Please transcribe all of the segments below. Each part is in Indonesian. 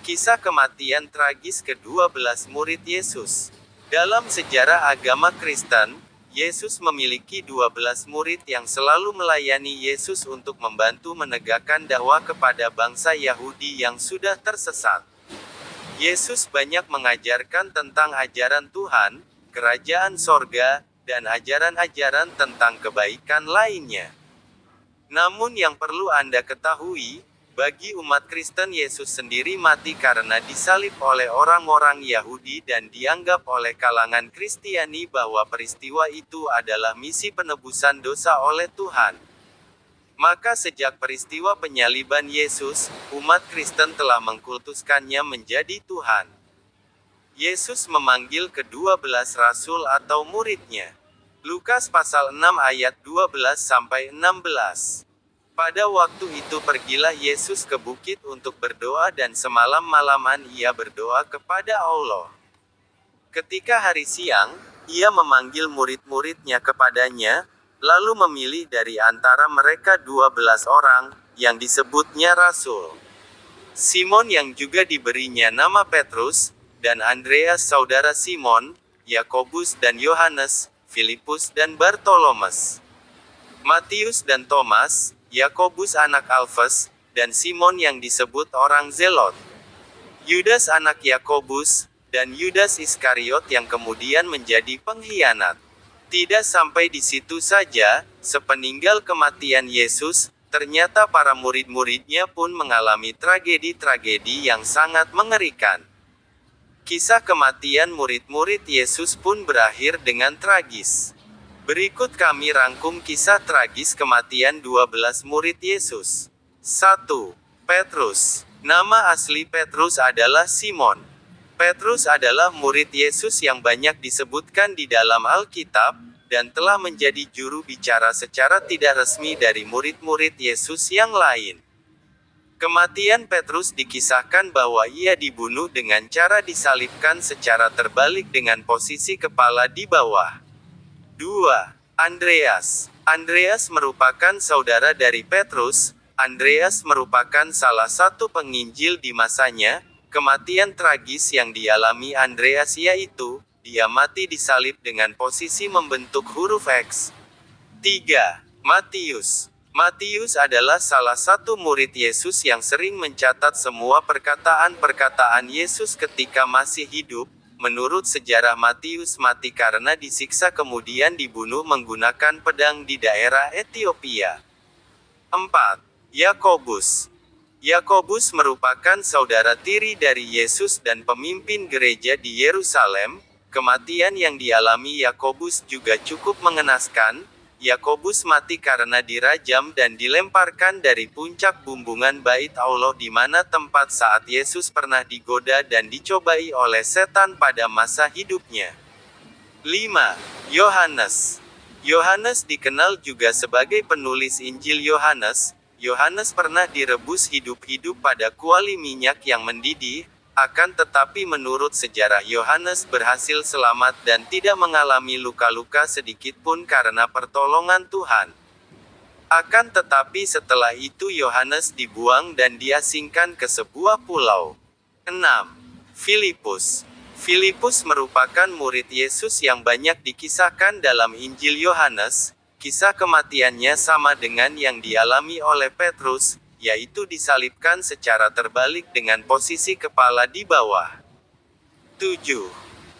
Kisah kematian tragis ke-12 murid Yesus. Dalam sejarah agama Kristen, Yesus memiliki 12 murid yang selalu melayani Yesus untuk membantu menegakkan dakwah kepada bangsa Yahudi yang sudah tersesat. Yesus banyak mengajarkan tentang ajaran Tuhan, kerajaan sorga, dan ajaran-ajaran tentang kebaikan lainnya. Namun yang perlu Anda ketahui, bagi umat Kristen Yesus sendiri mati karena disalib oleh orang-orang Yahudi dan dianggap oleh kalangan Kristiani bahwa peristiwa itu adalah misi penebusan dosa oleh Tuhan. Maka sejak peristiwa penyaliban Yesus, umat Kristen telah mengkultuskannya menjadi Tuhan. Yesus memanggil ke-12 rasul atau muridnya. Lukas pasal 6 ayat 12-16. Pada waktu itu pergilah Yesus ke bukit untuk berdoa dan semalam-malaman ia berdoa kepada Allah. Ketika hari siang, ia memanggil murid-muridnya kepadanya, lalu memilih dari antara mereka 12 orang, yang disebutnya rasul. Simon yang juga diberinya nama Petrus, dan Andreas saudara Simon, Yakobus dan Yohanes, Filipus dan Bartolomes, Matius dan Thomas, Yakobus anak Alfeus, dan Simon yang disebut orang Zelot, Yudas anak Yakobus, dan Yudas Iskariot yang kemudian menjadi pengkhianat. Tidak sampai di situ saja, sepeninggal kematian Yesus, ternyata para murid-muridnya pun mengalami tragedi-tragedi yang sangat mengerikan. Kisah kematian murid-murid Yesus pun berakhir dengan tragis. Berikut kami rangkum kisah tragis kematian 12 murid Yesus. 1. Petrus. Nama asli Petrus adalah Simon. Petrus adalah murid Yesus yang banyak disebutkan di dalam Alkitab, dan telah menjadi juru bicara secara tidak resmi dari murid-murid Yesus yang lain. Kematian Petrus dikisahkan bahwa ia dibunuh dengan cara disalibkan secara terbalik dengan posisi kepala di bawah. 2. Andreas. Andreas merupakan saudara dari Petrus. Andreas merupakan salah satu penginjil di masanya. Kematian tragis yang dialami Andreas yaitu, dia mati disalib dengan posisi membentuk huruf X. 3. Matius. Matius adalah salah satu murid Yesus yang sering mencatat semua perkataan-perkataan Yesus ketika masih hidup. Menurut sejarah Matius mati karena disiksa kemudian dibunuh menggunakan pedang di daerah Ethiopia. 4. Yakobus. Yakobus merupakan saudara tiri dari Yesus dan pemimpin gereja di Yerusalem. Kematian yang dialami Yakobus juga cukup mengenaskan. Yakobus mati karena dirajam dan dilemparkan dari puncak bumbungan Bait Allah di mana tempat saat Yesus pernah digoda dan dicobai oleh setan pada masa hidupnya. 5. Yohanes. Yohanes dikenal juga sebagai penulis Injil Yohanes. Yohanes pernah direbus hidup-hidup pada kuali minyak yang mendidih. Akan tetapi menurut sejarah Yohanes berhasil selamat dan tidak mengalami luka-luka sedikitpun karena pertolongan Tuhan. Akan tetapi setelah itu Yohanes dibuang dan diasingkan ke sebuah pulau. 6. Filipus. Filipus merupakan murid Yesus yang banyak dikisahkan dalam Injil Yohanes. Kisah kematiannya sama dengan yang dialami oleh Petrus, yaitu disalibkan secara terbalik dengan posisi kepala di bawah. 7.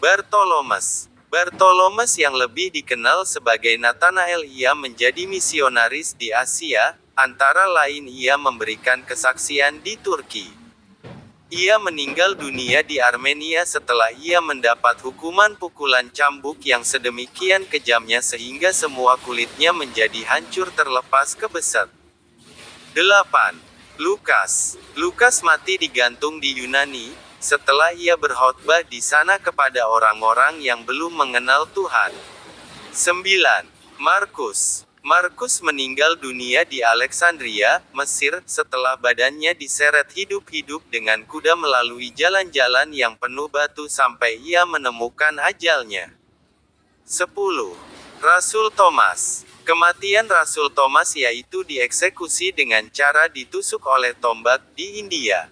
Bartolomes. Bartolomes yang lebih dikenal sebagai Nathanael ia menjadi misionaris di Asia, antara lain ia memberikan kesaksian di Turki. Ia meninggal dunia di Armenia setelah ia mendapat hukuman pukulan cambuk yang sedemikian kejamnya sehingga semua kulitnya menjadi hancur terlepas ke beset. 8. Lukas. Lukas mati digantung di Yunani, setelah ia berkhotbah di sana kepada orang-orang yang belum mengenal Tuhan. 9. Markus. Markus meninggal dunia di Alexandria, Mesir, setelah badannya diseret hidup-hidup dengan kuda melalui jalan-jalan yang penuh batu sampai ia menemukan ajalnya. 10. Rasul Thomas. Kematian Rasul Thomas yaitu dieksekusi dengan cara ditusuk oleh tombak di India.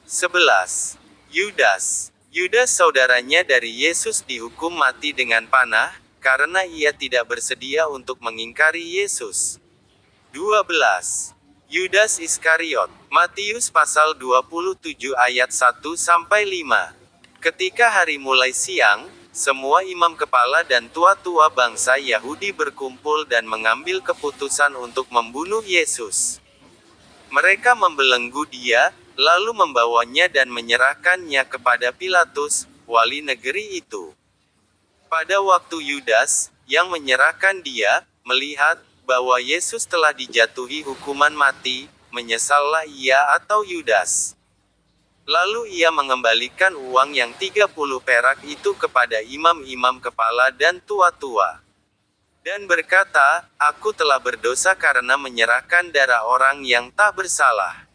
11. Yudas. Yudas saudaranya dari Yesus dihukum mati dengan panah, karena ia tidak bersedia untuk mengingkari Yesus. 12. Yudas Iskariot. Matius pasal 27 ayat 1-5. Ketika hari mulai siang, semua imam kepala dan tua-tua bangsa Yahudi berkumpul dan mengambil keputusan untuk membunuh Yesus. Mereka membelenggu dia, lalu membawanya dan menyerahkannya kepada Pilatus, wali negeri itu. Pada waktu Yudas, yang menyerahkan dia, melihat bahwa Yesus telah dijatuhi hukuman mati, menyesallah ia atau Yudas. Lalu ia mengembalikan uang yang 30 perak itu kepada imam-imam kepala dan tua-tua. Dan berkata, "Aku telah berdosa karena menyerahkan darah orang yang tak bersalah."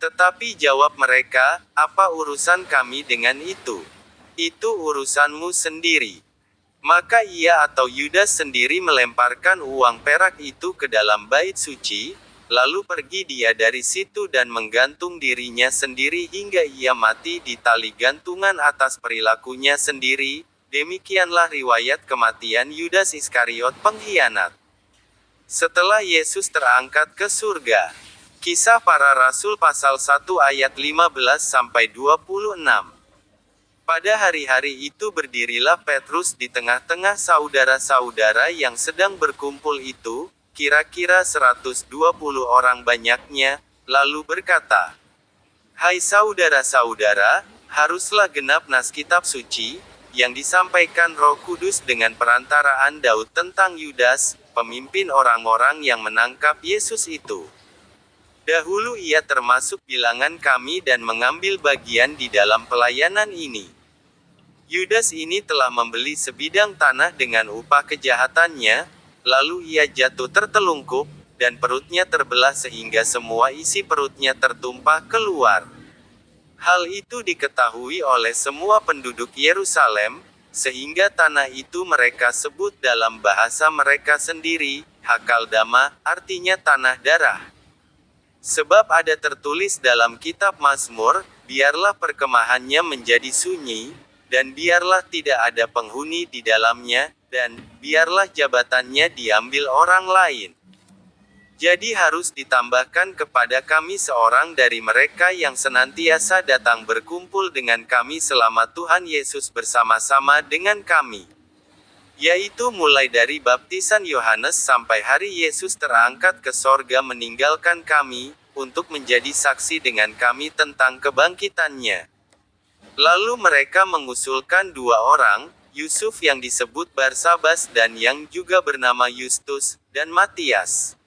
Tetapi jawab mereka, "Apa urusan kami dengan itu? Itu urusanmu sendiri." Maka ia atau Yudas sendiri melemparkan uang perak itu ke dalam bait suci, lalu pergi dia dari situ dan menggantung dirinya sendiri hingga ia mati di tali gantungan atas perilakunya sendiri. Demikianlah riwayat kematian Yudas Iskariot pengkhianat. Setelah Yesus terangkat ke surga. Kisah Para Rasul pasal 1 ayat 15-26. Pada hari-hari itu berdirilah Petrus di tengah-tengah saudara-saudara yang sedang berkumpul itu, kira-kira 120 orang banyaknya, lalu berkata, "Hai saudara-saudara, haruslah genap nas kitab suci, yang disampaikan Roh Kudus dengan perantaraan Daud tentang Yudas, pemimpin orang-orang yang menangkap Yesus itu. Dahulu ia termasuk bilangan kami dan mengambil bagian di dalam pelayanan ini. Yudas ini telah membeli sebidang tanah dengan upah kejahatannya, lalu ia jatuh tertelungkup, dan perutnya terbelah sehingga semua isi perutnya tertumpah keluar. Hal itu diketahui oleh semua penduduk Yerusalem, sehingga tanah itu mereka sebut dalam bahasa mereka sendiri, Hakaldama, artinya tanah darah. Sebab ada tertulis dalam kitab Mazmur, biarlah perkemahannya menjadi sunyi, dan biarlah tidak ada penghuni di dalamnya, dan biarlah jabatannya diambil orang lain. Jadi harus ditambahkan kepada kami seorang dari mereka yang senantiasa datang berkumpul dengan kami selama Tuhan Yesus bersama-sama dengan kami. Yaitu mulai dari baptisan Yohanes sampai hari Yesus terangkat ke sorga meninggalkan kami, untuk menjadi saksi dengan kami tentang kebangkitannya." Lalu mereka mengusulkan 2 orang, Yusuf yang disebut Barsabas dan yang juga bernama Yustus, dan Matias.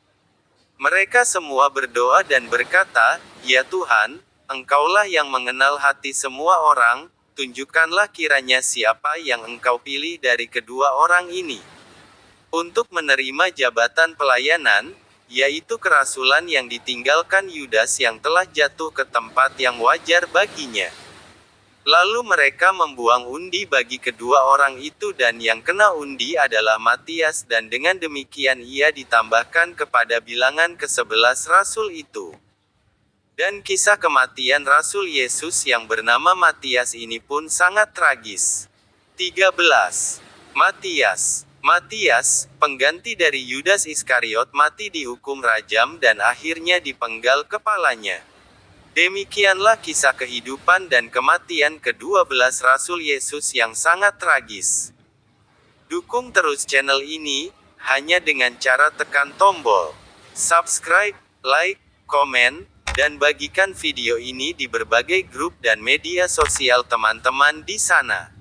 Mereka semua berdoa dan berkata, "Ya Tuhan, Engkaulah yang mengenal hati semua orang, tunjukkanlah kiranya siapa yang Engkau pilih dari kedua orang ini untuk menerima jabatan pelayanan, yaitu kerasulan yang ditinggalkan Yudas yang telah jatuh ke tempat yang wajar baginya." Lalu mereka membuang undi bagi kedua orang itu dan yang kena undi adalah Matias dan dengan demikian ia ditambahkan kepada bilangan ke-11 rasul itu. Dan kisah kematian Rasul Yesus yang bernama Matias ini pun sangat tragis. 13. Matias. Matias, pengganti dari Yudas Iskariot mati dihukum rajam dan akhirnya dipenggal kepalanya. Demikianlah kisah kehidupan dan kematian ke-12 Rasul Yesus yang sangat tragis. Dukung terus channel ini, hanya dengan cara tekan tombol subscribe, like, komen, dan bagikan video ini di berbagai grup dan media sosial teman-teman di sana.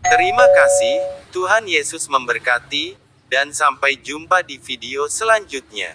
Terima kasih, Tuhan Yesus memberkati, dan sampai jumpa di video selanjutnya.